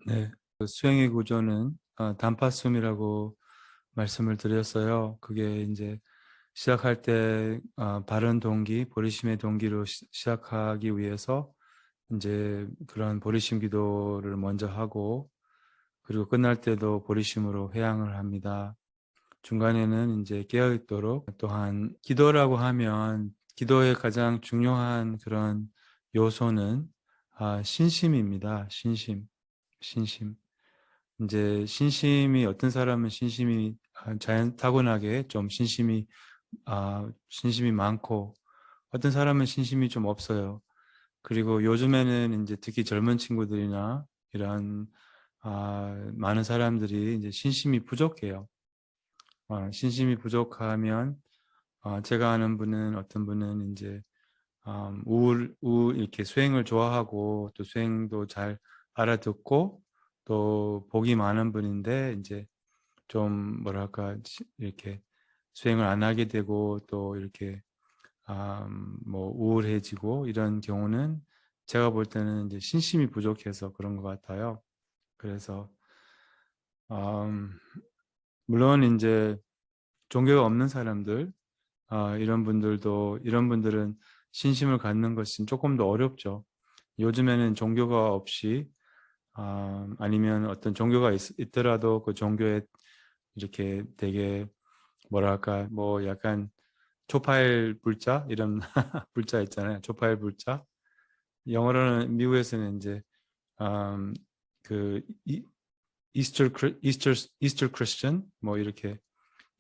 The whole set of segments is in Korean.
네, 그 수행의 구조는 단파숨이라고 말씀을 드렸어요. 그게 이제 시작할 때 바른 동기, 보리심의 동기로 시작하기 위해서 이제 그런 보리심 기도를 먼저 하고, 그리고 끝날 때도 보리심으로 회향을 합니다. 중간에는 이제 깨어있도록, 또한 기도라고 하면 기도의 가장 중요한 그런 요소는 신심입니다. 신심. 이제 신심이, 어떤 사람은 신심이 자연 타고나게 좀 신심이 많고, 어떤 사람은 신심이 좀 없어요. 그리고 요즘에는 이제 특히 젊은 친구들이나 이런 많은 사람들이 이제 신심이 부족해요. 신심이 부족하면, 제가 아는 분은, 어떤 분은 이제 이렇게 수행을 좋아하고 또 수행도 잘 알아듣고 또 복이 많은 분인데, 이제 좀 뭐랄까 이렇게 수행을 안 하게 되고 또 이렇게 뭐 우울해지고, 이런 경우는 제가 볼 때는 이제 신심이 부족해서 그런 것 같아요. 그래서 음, 물론 이제 종교가 없는 사람들, 이런 분들은 신심을 갖는 것은 조금 더 어렵죠. 요즘에는 종교가 없이, 아니면 어떤 종교가 있더라도 그 종교에 이렇게 되게 뭐랄까 뭐 약간 초파일 불자 이런 불자 있잖아요. 초파일 불자. 영어로는, 미국에서는 이제 음, 그 이스터 크리스천 뭐 이렇게,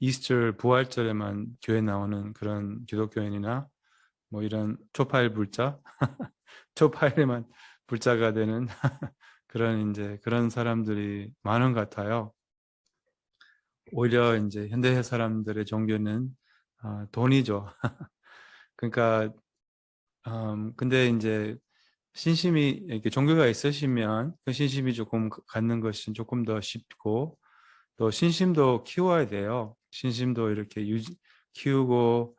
이스터 부활절에만 교회 나오는 그런 기독교인이나 뭐 이런 초파일 불자, 초파일에만 불자가 되는 그런 이제 그런 사람들이 많은 것 같아요. 오히려 이제 현대 사람들의 종교는 돈이죠. 그러니까 근데 이제 신심이, 이렇게 종교가 있으시면 그 신심이 조금 갖는 것이 조금 더 쉽고, 또 신심도 키워야 돼요. 신심도 이렇게 키우고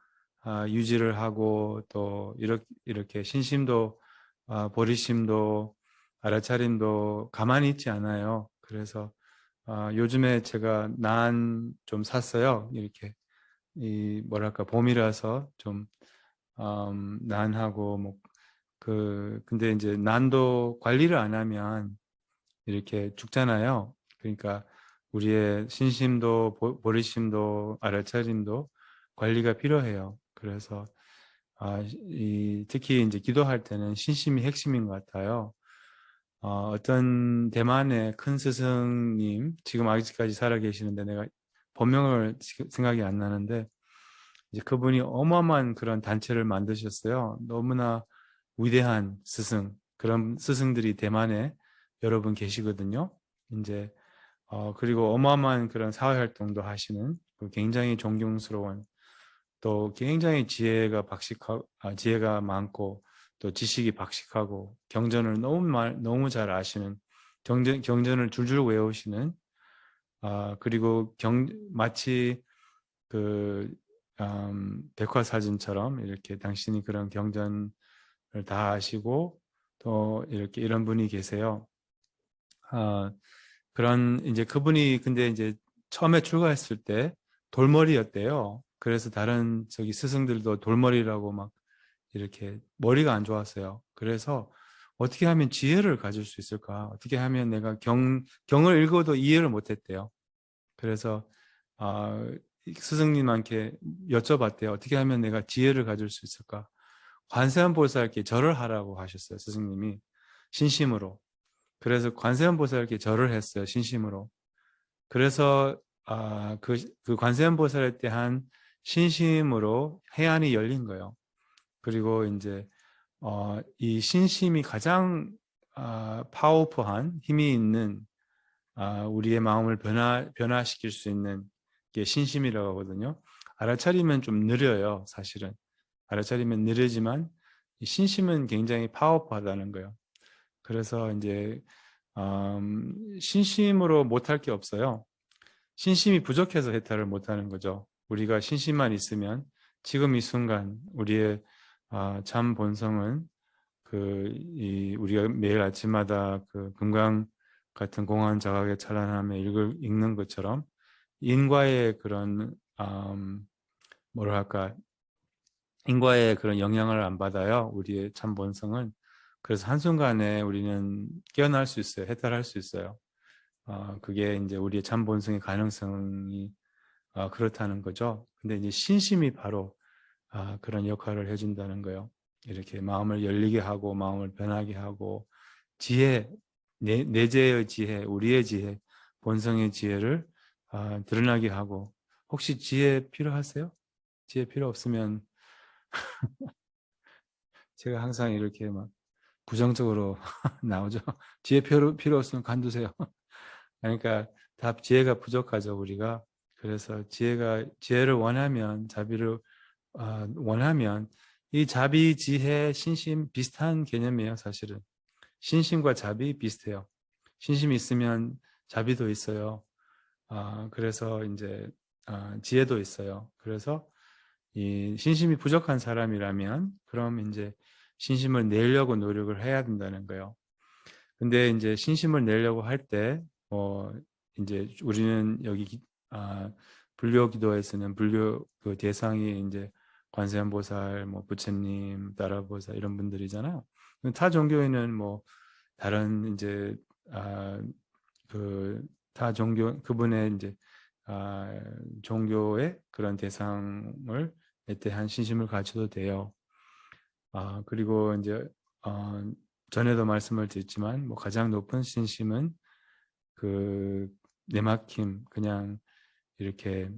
유지를 하고, 또 이렇게 신심도, 보리심도, 알아차림도 가만히 있지 않아요. 그래서 요즘에 제가 난 좀 샀어요. 이렇게 이 뭐랄까 봄이라서 좀 난하고 뭐 근데 이제 난도 관리를 안 하면 이렇게 죽잖아요. 그러니까 우리의 신심도 보리심도 알아차림도 관리가 필요해요. 그래서 특히 이제 기도할 때는 신심이 핵심인 것 같아요. 어떤 대만의 큰 스승님, 지금 아직까지 살아 계시는데 내가 본명을 생각이 안 나는데, 이제 그분이 어마어마한 그런 단체를 만드셨어요. 너무나 위대한 스승, 그런 스승들이 대만에 여러 분 계시거든요. 이제 그리고 어마어마한 그런 사회 활동도 하시는, 굉장히 존경스러운, 또 굉장히 지혜가 많고 또 지식이 박식하고 경전을 너무 잘 아시는, 경전을 줄줄 외우시는, 그리고 마치 그 백화사전처럼 이렇게 당신이 그런 경전을 다 아시고 또 이렇게 이런 분이 계세요. 아, 그런 이제 그분이 근데 이제 처음에 출가했을 때 돌머리였대요. 그래서 다른 저기 스승들도 돌머리라고 막 이렇게 머리가 안 좋았어요. 그래서 어떻게 하면 지혜를 가질 수 있을까? 어떻게 하면 내가 경을 읽어도 이해를 못했대요. 그래서 아, 스승님한테 여쭤봤대요. 어떻게 하면 내가 지혜를 가질 수 있을까? 관세음보살께 절을 하라고 하셨어요. 스승님이 신심으로. 그래서 관세음보살께 절을 했어요. 신심으로. 그래서 그 관세음보살에 대한 신심으로 해안이 열린 거예요. 그리고 이제 이 신심이 가장 파워풀한 힘이 있는, 우리의 마음을 변화시킬 수 있는 게 신심이라고 하거든요. 알아차리면 좀 느려요, 사실은. 알아차리면 느리지만 이 신심은 굉장히 파워풀하다는 거예요. 그래서 이제 신심으로 못할 게 없어요. 신심이 부족해서 해탈을 못하는 거죠. 우리가 신심만 있으면 지금 이 순간 우리의 참 본성은 우리가 매일 아침마다 그 금강 같은 공허한 자각의 찬란함에 읽는 것처럼 인과의 그런 뭐랄까 인과의 그런 영향을 안 받아요. 우리의 참 본성은. 그래서 한순간에 우리는 깨어날 수 있어요. 해탈할 수 있어요. 그게 이제 우리의 참 본성의 가능성이 그렇다는 거죠. 근데 이제 신심이 바로 그런 역할을 해준다는 거예요. 이렇게 마음을 열리게 하고 마음을 변하게 하고 지혜, 내재의 지혜, 우리의 지혜, 본성의 지혜를 드러나게 하고 혹시 지혜 필요하세요? 지혜 필요 없으면 제가 항상 이렇게 막 부정적으로 나오죠. 지혜 필요 없으면 간두세요. 그러니까 다 지혜가 부족하죠, 우리가. 그래서 지혜를 원하면 자비를 원하면 이 자비, 지혜, 신심 비슷한 개념이에요, 사실은. 신심과 자비 비슷해요. 신심이 있으면 자비도 있어요. 그래서 이제 지혜도 있어요. 그래서 이 신심이 부족한 사람이라면 그럼 이제 신심을 내려고 노력을 해야 된다는 거예요. 근데 이제 신심을 내려고 할 때, 이제 우리는 여기 불교 기도에서는 불교 그 대상이 이제 관세음보살, 뭐 부처님, 다라보살 이런 분들이잖아요. 타 종교에는 뭐 다른 이제 그 타 종교 그분의 이제 종교의 그런 대상을 대한 신심을 가져도 돼요. 그리고 이제 전에도 말씀을 드렸지만 뭐 가장 높은 신심은 그 내막힘 그냥 이렇게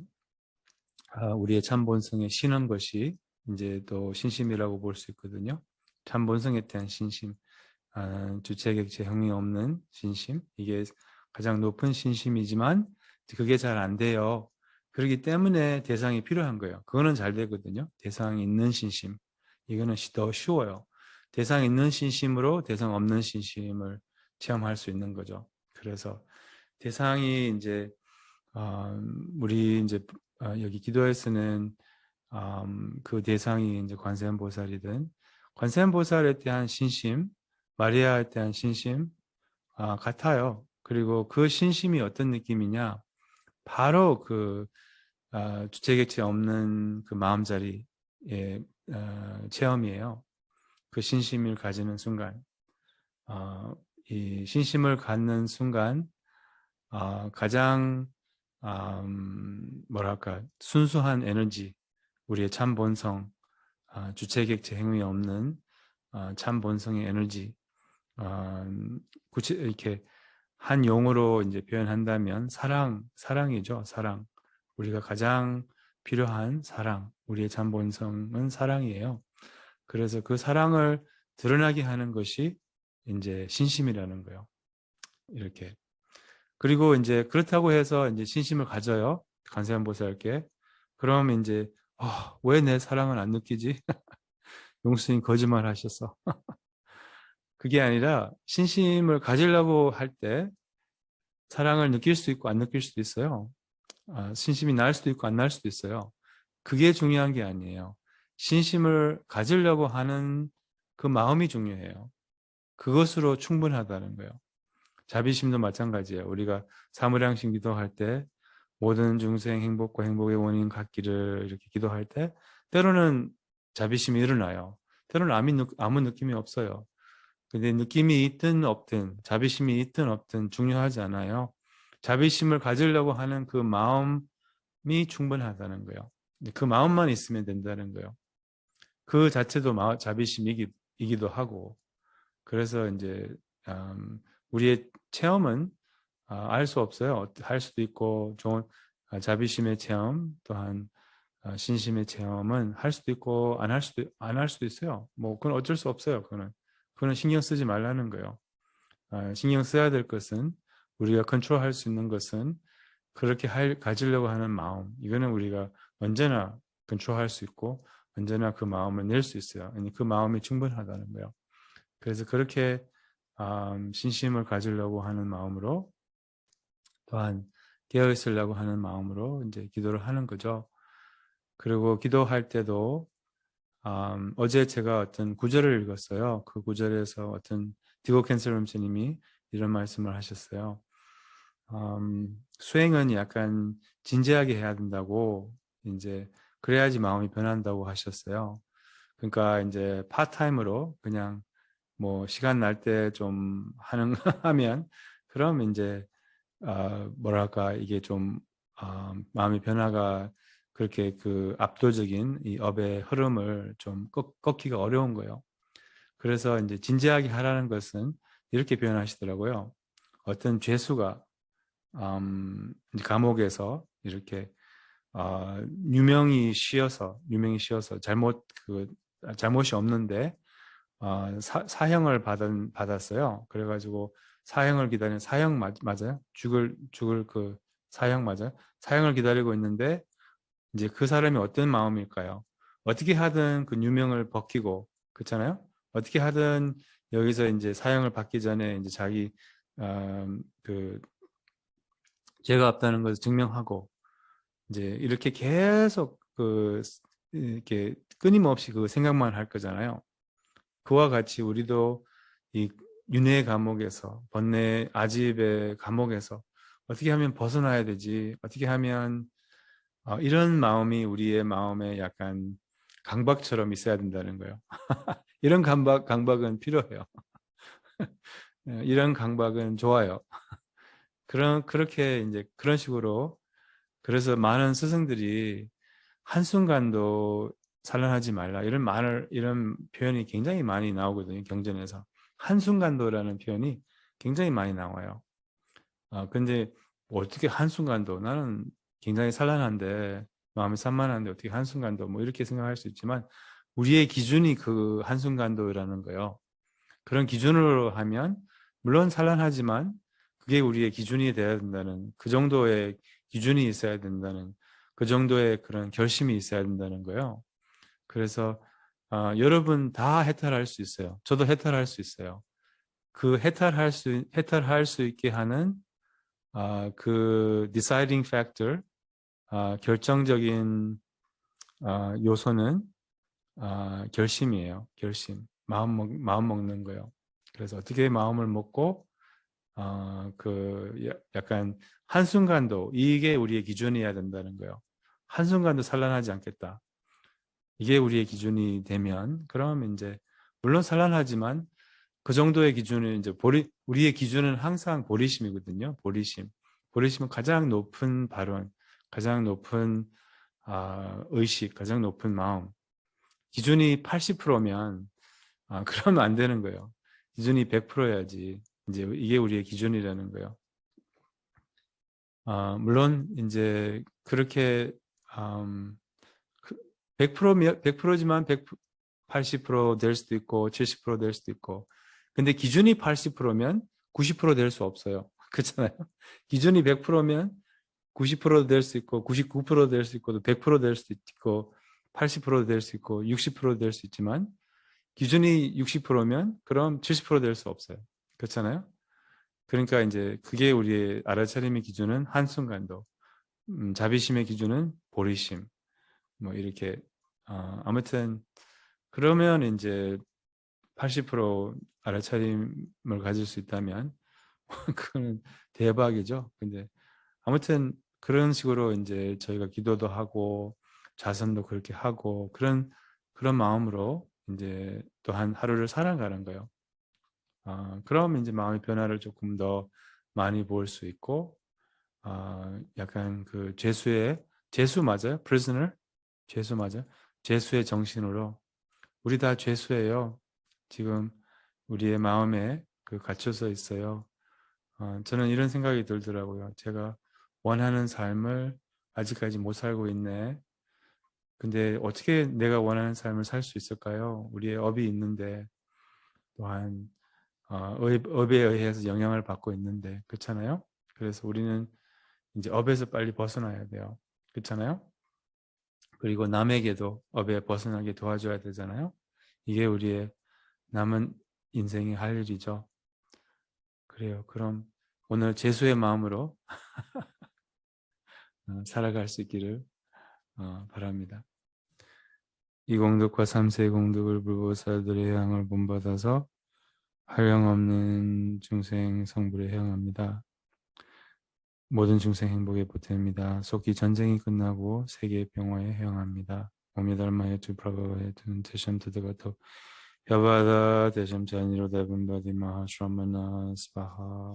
우리의 참 본성에 신은 것이 이제 또 신심이라고 볼 수 있거든요. 참 본성에 대한 신심, 주체객체 형이 없는 신심 이게 가장 높은 신심이지만 그게 잘 안 돼요. 그렇기 때문에 대상이 필요한 거예요. 그거는 잘 되거든요. 대상이 있는 신심. 이거는 더 쉬워요. 대상 있는 신심으로 대상 없는 신심을 체험할 수 있는 거죠. 그래서 대상이 이제 우리 이제 여기 기도에서는 그 대상이 이제 관세음보살이든 관세음보살에 대한 신심, 마리아에 대한 신심 같아요. 그리고 그 신심이 어떤 느낌이냐? 바로 그 주체객체 없는 그 마음자리의 체험이에요. 그 신심을 가지는 순간, 이 신심을 갖는 순간 가장 뭐랄까 순수한 에너지, 우리의 참 본성, 주체객체 행위 없는 참 본성의 에너지, 이렇게 한 용어로 이제 표현한다면 사랑이죠, 사랑. 우리가 가장 필요한 사랑, 우리의 참 본성은 사랑이에요. 그래서 그 사랑을 드러나게 하는 것이 이제 신심이라는 거예요. 이렇게. 그리고 이제 그렇다고 해서 이제 신심을 가져요. 관세음보살께. 그럼 이제 왜 내 사랑을 안 느끼지? 용수님 거짓말 하셨어. 그게 아니라 신심을 가지려고 할 때 사랑을 느낄 수 있고 안 느낄 수도 있어요. 신심이 날 수도 있고 안 날 수도 있어요. 그게 중요한 게 아니에요. 신심을 가지려고 하는 그 마음이 중요해요. 그것으로 충분하다는 거예요. 자비심도 마찬가지예요. 우리가 사무량심 기도할 때 모든 중생 행복과 행복의 원인 갖기를 이렇게 기도할 때 때로는 자비심이 일어나요. 때로는 아무 느낌이 없어요. 근데 느낌이 있든 없든 자비심이 있든 없든 중요하지 않아요. 자비심을 가지려고 하는 그 마음이 충분하다는 거예요. 그 마음만 있으면 된다는 거예요. 그 자체도 자비심이기도 하고 그래서 이제 우리의 체험은 알 수 없어요. 할 수도 있고 좋은 자비심의 체험 또한 신심의 체험은 할 수도 있고 안 할 수도 있어요. 뭐 그건 어쩔 수 없어요. 그거는 신경 쓰지 말라는 거예요. 신경 써야 될 것은 우리가 컨트롤할 수 있는 것은 그렇게 가지려고 하는 마음. 이거는 우리가 언제나 컨트롤할 수 있고 언제나 그 마음을 낼 수 있어요. 그 마음이 충분하다는 거예요. 그래서 그렇게 신심을 가지려고 하는 마음으로 또한 깨어 있으려고 하는 마음으로 이제 기도를 하는 거죠. 그리고 기도할 때도 어제 제가 어떤 구절을 읽었어요. 그 구절에서 어떤 디고 캔슬 럼스님이 이런 말씀을 하셨어요. 수행은 약간 진지하게 해야 된다고, 이제 그래야지 마음이 변한다고 하셨어요. 그러니까 이제 파트타임으로 그냥 뭐 시간 날 때 좀 하는 하면 그럼 이제 뭐랄까 이게 좀 마음의 변화가 그렇게 그 압도적인 이 업의 흐름을 좀 꺾기가 어려운 거예요. 그래서 이제 진지하게 하라는 것은 이렇게 표현하시더라고요. 어떤 죄수가 이제 감옥에서 이렇게 유명히 쉬어서 잘못이 없는데 사형을 받았어요. 그래가지고 사형을 기다리는 맞아요? 죽을 그 사형 맞아요? 사형을 기다리고 있는데 이제 그 사람이 어떤 마음일까요? 어떻게 하든 그 유명을 벗기고 그렇잖아요. 어떻게 하든 여기서 이제 사형을 받기 전에 이제 자기 그 죄가 없다는 것을 증명하고 이제 이렇게 계속 이렇게 끊임없이 그 생각만 할 거잖아요. 그와 같이 우리도 이 윤회의 감옥에서 번뇌 아집의 감옥에서 어떻게 하면 벗어나야 되지? 어떻게 하면 이런 마음이 우리의 마음에 약간 강박처럼 있어야 된다는 거예요. 이런 강박은 필요해요. 이런 강박은 좋아요. 그렇게 이제 그런 식으로 그래서 많은 스승들이 한순간도 산란하지 말라 이런 표현이 굉장히 많이 나오거든요. 경전에서 한순간도라는 표현이 굉장히 많이 나와요. 근데 뭐 어떻게 한순간도 나는 굉장히 산란한데 마음이 산만한데 어떻게 한순간도 뭐 이렇게 생각할 수 있지만 우리의 기준이 그 한순간도라는 거예요. 그런 기준으로 하면 물론 산란하지만 그게 우리의 기준이 돼야 된다는 그 정도의 기준이 있어야 된다는 그 정도의 그런 결심이 있어야 된다는 거예요. 그래서 여러분 다 해탈할 수 있어요. 저도 해탈할 수 있어요. 그 해탈할 수 있게 하는 그 deciding factor, 결정적인 요소는 결심이에요. 결심. 마음 먹는 거예요. 그래서 어떻게 마음을 먹고 약간 한순간도 이게 우리의 기준이어야 된다는 거예요. 한순간도 산란하지 않겠다. 이게 우리의 기준이 되면 그럼 이제 물론 산란하지만 그 정도의 기준은 이제 우리의 기준은 항상 보리심이거든요. 보리심은 가장 높은 발언, 가장 높은 의식, 가장 높은 마음. 기준이 80%면 그러면 안 되는 거예요. 기준이 100%여야지. 이제 이게 우리의 기준이라는 거예요. 물론 이제 그렇게 100%지만 80%될 수도 있고 70%될 수도 있고 근데 기준이 80%면 90%될 수 없어요. 그렇잖아요. 기준이 100%면 90%될 수 있고 99%될 수 있고 100%될 수도 있고 80%될 수 있고 60%될 수 있지만 기준이 60%면 그럼 70%될 수 없어요. 그렇잖아요. 그러니까 이제 그게 우리의 알아차림의 기준은 한순간도, 자비심의 기준은 보리심, 뭐 이렇게 아무튼 그러면 이제 80% 알아차림을 가질 수 있다면 그거는 대박이죠. 근데 아무튼 그런 식으로 이제 저희가 기도도 하고 자선도 그렇게 하고 그런 마음으로 이제 또한 하루를 살아가는 거예요. 그럼 이제 마음의 변화를 조금 더 많이 볼 수 있고 약간 그 죄수 맞아요? prisoner? 죄수 맞아요? 죄수의 정신으로 우리 다 죄수예요. 지금 우리의 마음에 그 갇혀서 있어요. 저는 이런 생각이 들더라고요. 제가 원하는 삶을 아직까지 못 살고 있네. 근데 어떻게 내가 원하는 삶을 살 수 있을까요? 우리의 업이 있는데 또한 업에 의해서 영향을 받고 있는데 그렇잖아요. 그래서 우리는 이제 업에서 빨리 벗어나야 돼요. 그렇잖아요. 그리고 남에게도 업에 벗어나게 도와줘야 되잖아요. 이게 우리의 남은 인생의 할 일이죠. 그래요. 그럼 오늘 제수의 마음으로 살아갈 수 있기를 바랍니다. 이 공덕과 삼세의 공덕을 불보살들의 향을 본받아서 한량없는 중생 성불에 향합니다. 모든 중생 행복에 보탭니다. 속히 전쟁이 끝나고 세계의 평화에 향합니다. 오미달마의 두 프라바바의 두 대샴 드드가토 야바다 대샴 자니로 대분바디 마하스라마나 스바하